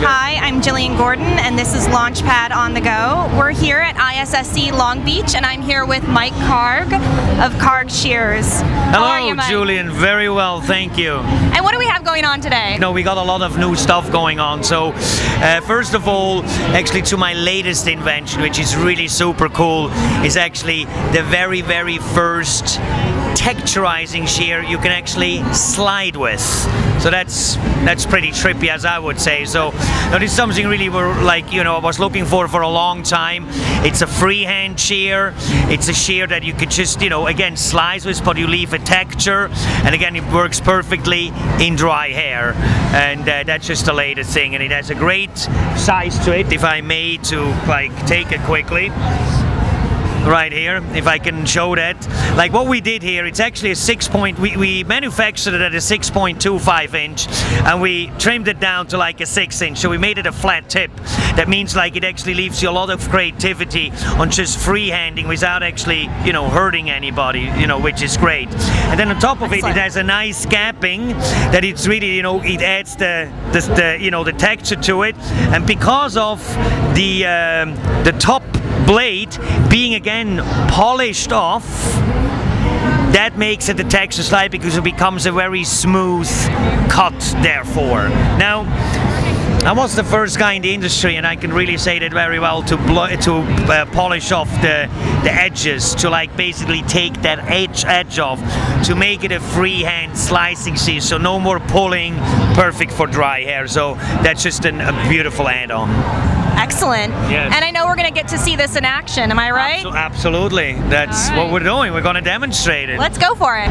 Hi, I'm Jillian Gordon, and this is Launchpad on the Go. We're here at ISSE Long Beach, and I'm here with Mike Karg of Karg Shears. Hello, How are you, Mike? Julian. Very well, thank you. And what do we have going on today? No, we got a lot of new stuff going on. So, first of all, actually to my latest invention, which is really super cool, is actually the very, very first texturizing shear you can actually slide with. So that's pretty trippy, as I would say. So now this is something really I was looking for a long time. It's a freehand shear. It's a shear that you could just again slice with, but you leave a texture, and again it works perfectly in dry hair. And that's just the latest thing, and it has a great size to it, if I may, to take it quickly. Right here, if I can show that. Like what we did here, it's actually a we manufactured it at a 6.25 inch, and we trimmed it down to like a 6 inch, so we made it a flat tip. That means it actually leaves you a lot of creativity on just freehanding without actually hurting anybody, which is great. And then on top of it has a nice gapping that it's really it adds the texture to it, and because of the top blade being again polished off, that makes it the texture slide, because it becomes a very smooth cut therefore. Now, I was the first guy in the industry, and I can really say that very well, to polish off the edges, to basically take that edge off, to make it a freehand slicing shear, so no more pulling, perfect for dry hair. So that's just a beautiful add-on. Excellent. Yes. And I know we're going to get to see this in action, am I right? Absolutely. That's what we're doing. We're going to demonstrate it. Let's go for it.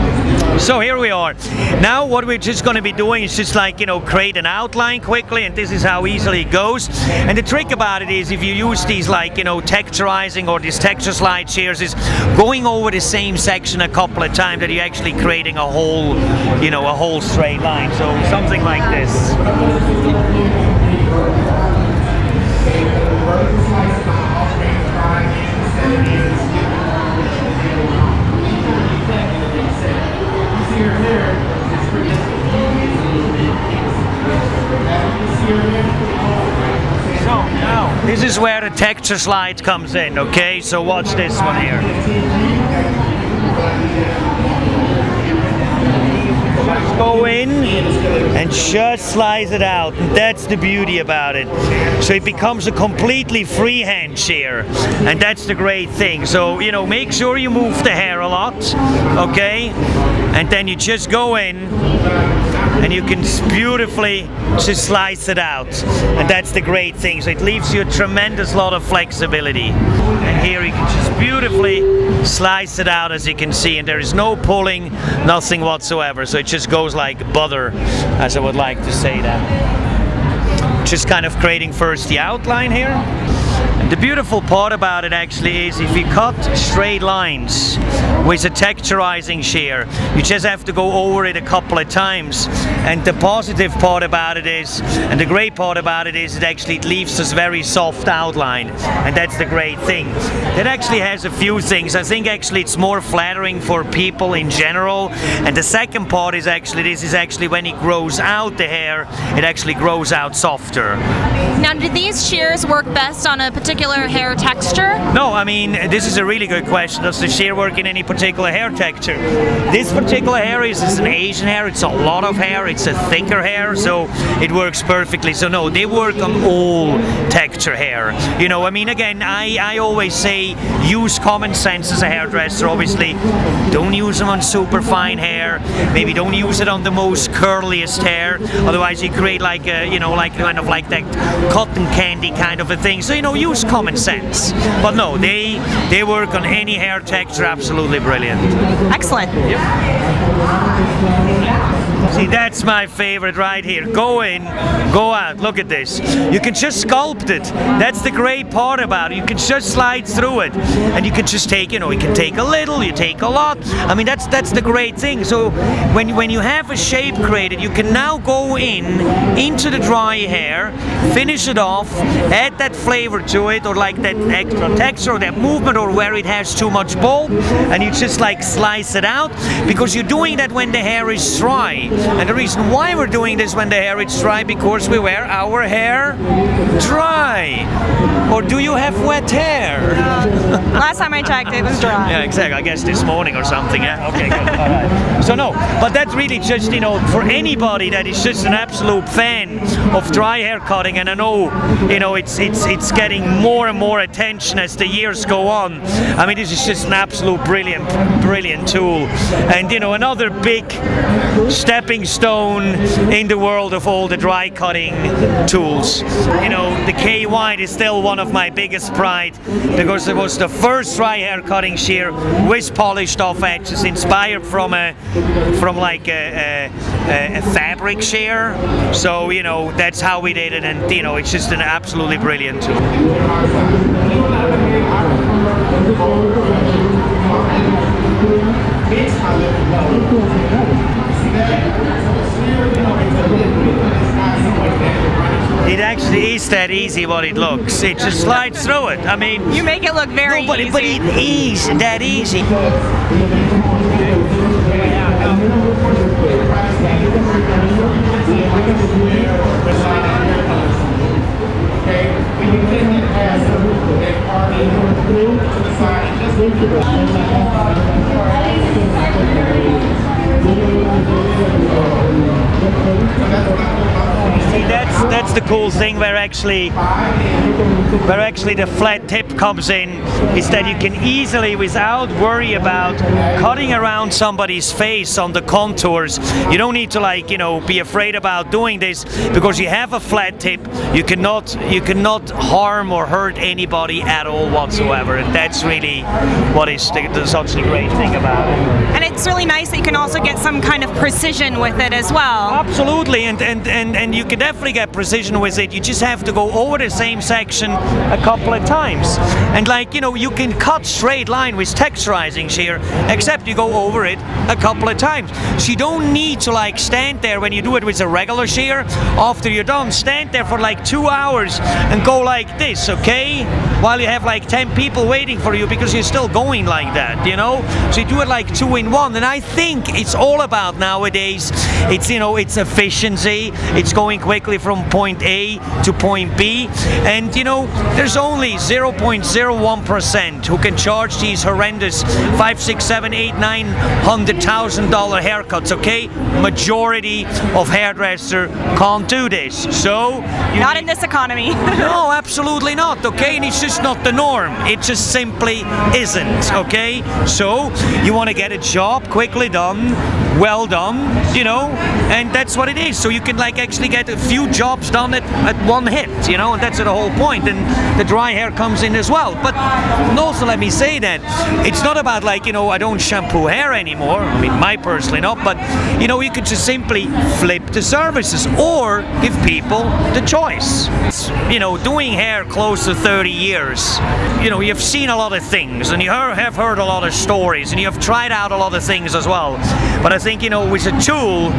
So here we are. Now what we're just going to be doing is just create an outline quickly, and this is how easily it goes. And the trick about it is, if you use these texturizing or these texture slide shears, is going over the same section a couple of times, that you're actually creating a whole, a whole straight line. So something like this. So now, this is where the texture slide comes in, okay? So watch this one here. Just go in and just slice it out. And that's the beauty about it. So it becomes a completely freehand shear, and that's the great thing. So make sure you move the hair a lot, okay? And then you just go in, and you can beautifully just slice it out, and that's the great thing. So it leaves you a tremendous lot of flexibility. And here you can just beautifully slice it out, as you can see, and there is no pulling, nothing whatsoever. So it just goes like butter, as I would like to say that. Just kind of creating first the outline here. And the beautiful part about it actually is, if you cut straight lines with a texturizing shear, you just have to go over it a couple of times. And the positive part about it is, and the great part about it is, it actually leaves this very soft outline, and that's the great thing. It actually has a few things. I think actually it's more flattering for people in general, and the second part is actually, this is actually when it grows out the hair, it actually grows out softer. Now, do these shears work best on a particular hair texture? No, I mean, this is a really good question. Does the shear work in any particular hair texture? This particular hair is an Asian hair. It's a lot of hair. It's a thicker hair, so it works perfectly. So no, they work on all texture hair. I mean, again, I always say use common sense as a hairdresser. Obviously, don't use them on super fine hair. Maybe don't use it on the most curliest hair. Otherwise, you create like a, kind of like that cotton candy kind of a thing. So use common sense. But no, they work on any hair texture. Absolutely brilliant. Excellent. Yep. See, that's my favorite right here. Go in, go out. Look at this. You can just sculpt it. That's the great part about it. You can just slide through it, and you can just take, you can take a little, you take a lot. I mean, that's the great thing. So when you have a shape created, you can now go into the dry hair, finish it off, add that flavor to it, or like that extra texture or that movement, or where it has too much bulk, and you just like slice it out, because you're doing that when the hair is dry. And the reason why we're doing this when the hair is dry, because we wear our hair dry. Or do you have wet hair? Last time I checked, it was dry. Yeah, exactly. I guess this morning or something. Yeah. Okay. Good. All right. So no, but that's really just, you know, for anybody that is just an absolute fan of dry hair cutting, and I know, you know, it's getting more and more attention as the years go on. I mean, this is just an absolute brilliant tool, and you know, another big stepping stone in the world of all the dry cutting tools. You know, the K-White is still one of my biggest pride, because it was the first dry hair cutting shear with polished off edges, inspired from like a fabric shear. So you know, that's how we did it, and you know, it's just an absolutely brilliant tool. It actually is that easy what it looks. It just slides through it. I mean, you make it look very easy. But it is that easy. See, that's the cool thing where actually the flat tip comes in, is that you can easily, without worry about cutting around somebody's face on the contours, you don't need to, like, you know, be afraid about doing this, because you have a flat tip. You cannot harm or hurt anybody at all whatsoever, and that's really what is such a great thing about it. And it's really nice that you can also get some kind of precision with it as well. Absolutely, and you can definitely get precision with it. You just have to go over the same section a couple of times, and like, you know, you can cut straight line with texturizing shear, except you go over it a couple of times. So you don't need to like stand there when you do it with a regular shear. After you're done, stand there for like 2 hours and go like this, okay, while you have like 10 people waiting for you, because you're still going like that, you know. So you do it like 2 in 1, and I think it's all about nowadays, it's, you know, it's efficiency, it's going quickly from point A to point B, and you know, there's only 0.01% who can charge these horrendous $5, $6, $7, $8, $900,000 haircuts, okay? Majority of hairdresser can't do this, so not in this economy. No, absolutely not, okay? And it's just not the norm. It just simply isn't, okay? So you want to get a job quickly done, well done, you know, and that's what it is. So you can like actually get a few jobs done at one hit, you know, and that's the whole point. And the dry hair comes in as well. But also, let me say that it's not about like, you know, I don't shampoo hair anymore. I mean, my personally not, but you know, you could just simply flip the services or give people the choice. You know, doing hair close to 30 years, you know, you've seen a lot of things, and you have heard a lot of stories, and you have tried out a lot of things as well. But I think, you know, with a tool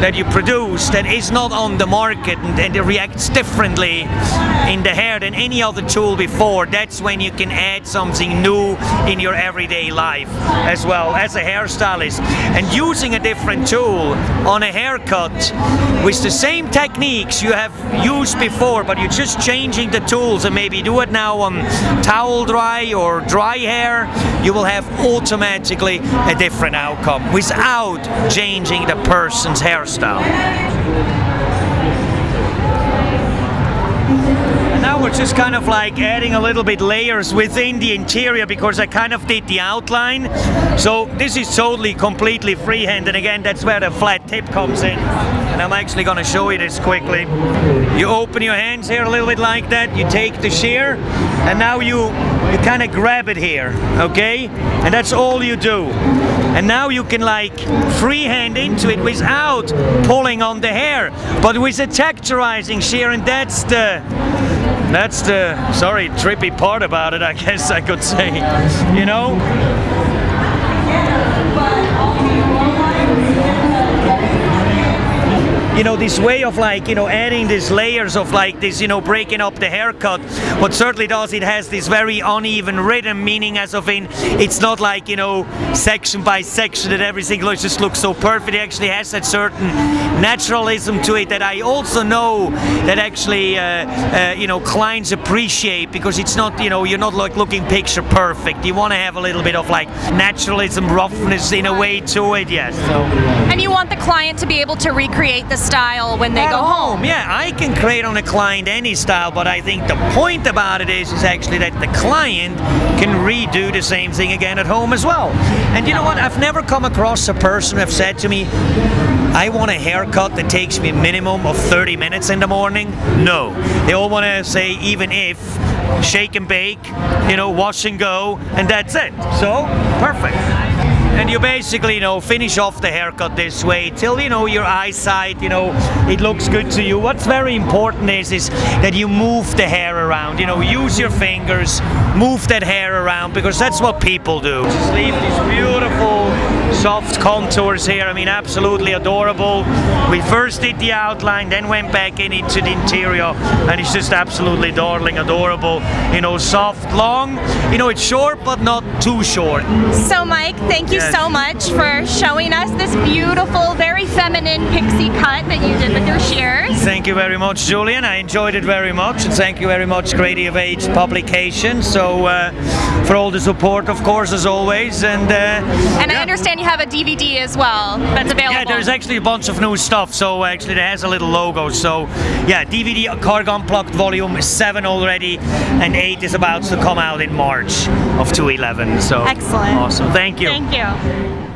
that you produce that is not on the market, and it reacts differently in the hair than any other tool before, that's when you can add something new in your everyday life as well as a hairstylist. And using a different tool on a haircut with the same techniques you have used before, but you're just changing the tools, and maybe do it now on towel dry or dry hair, you will have automatically a different outcome without changing the person's hairstyle. Now we're just kind of like adding a little bit layers within the interior, because I kind of did the outline. So this is totally, completely freehand, and again, that's where the flat tip comes in. And I'm actually going to show you this quickly. You open your hands here a little bit like that, you take the shear, and now you kind of grab it here, okay? And that's all you do. And now you can like freehand into it without pulling on the hair, but with a texturizing shear, and that's the sorry, trippy part about it, I guess I could say, you know? you know, this way of like, you know, adding these layers of like this, you know, breaking up the haircut, what certainly does, it has this very uneven rhythm, meaning as of in, it's not like, you know, section by section that everything just looks so perfect. It actually has that certain naturalism to it that I also know that actually, you know, clients appreciate, because it's not, you know, you're not like looking picture perfect. You want to have a little bit of like naturalism, roughness in a way to it, yes. So. And you want the client to be able to recreate the style when they go home. Yeah, I can create on a client any style, but I think the point about it is actually that the client can redo the same thing again at home as well. And you know what? I've never come across a person who have said to me, I want a haircut that takes me a minimum of 30 minutes in the morning. No. They all want to say, even if, shake and bake, you know, wash and go, and that's it. So, perfect. And you basically, you know, finish off the haircut this way till, you know, your eyesight, you know, it looks good to you. What's very important is that you move the hair around, you know, use your fingers, move that hair around, because that's what people do. Just leave these beautiful soft contours here. I mean, absolutely adorable. We first did the outline, then went back into the interior, and it's just absolutely darling, adorable, you know, soft, long, you know, it's short but not too short. So Mike, thank you so much for showing us this beautiful, very feminine pixie cut that you did with your shears. Thank you very much, Julian. I enjoyed it very much, and thank you very much, Creative Age Publications, so for all the support, of course, as always. And I understand you have a DVD as well that's available. Yeah, there's actually a bunch of new stuff, so actually it has a little logo. So yeah, DVD Karg Unplugged Volume 7 already, and 8 is about to come out in March of 2011. So excellent. Awesome. Thank you. Thank you.